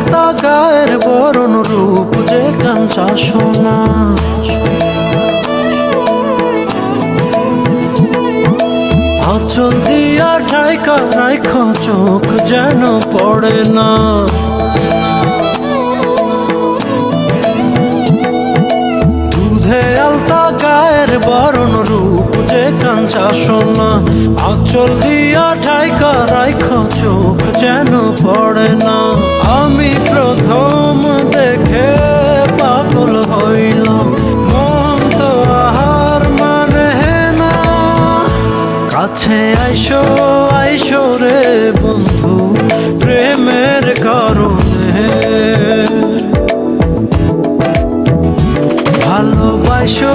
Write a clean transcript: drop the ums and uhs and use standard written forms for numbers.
আলতা গায়ের বরণ রূপ যে কাঞ্চা সোনা। আঁচল দিয়া ঢাইকা রাইখ চোখ যেন পড়ে না। দুধে আলতা গায়ের বরণ রূপ যে কাঞ্চা সোনা। আঁচল দিয়া ঢাইকা রাইখ চোখ যেন পড়ে না। আমি প্রথম দেখে পাগল হইলাম, মন তো আহার মানে না। কাছে আইসো আইসো রে বন্ধু প্রেমের কারণে, ভালোবাসো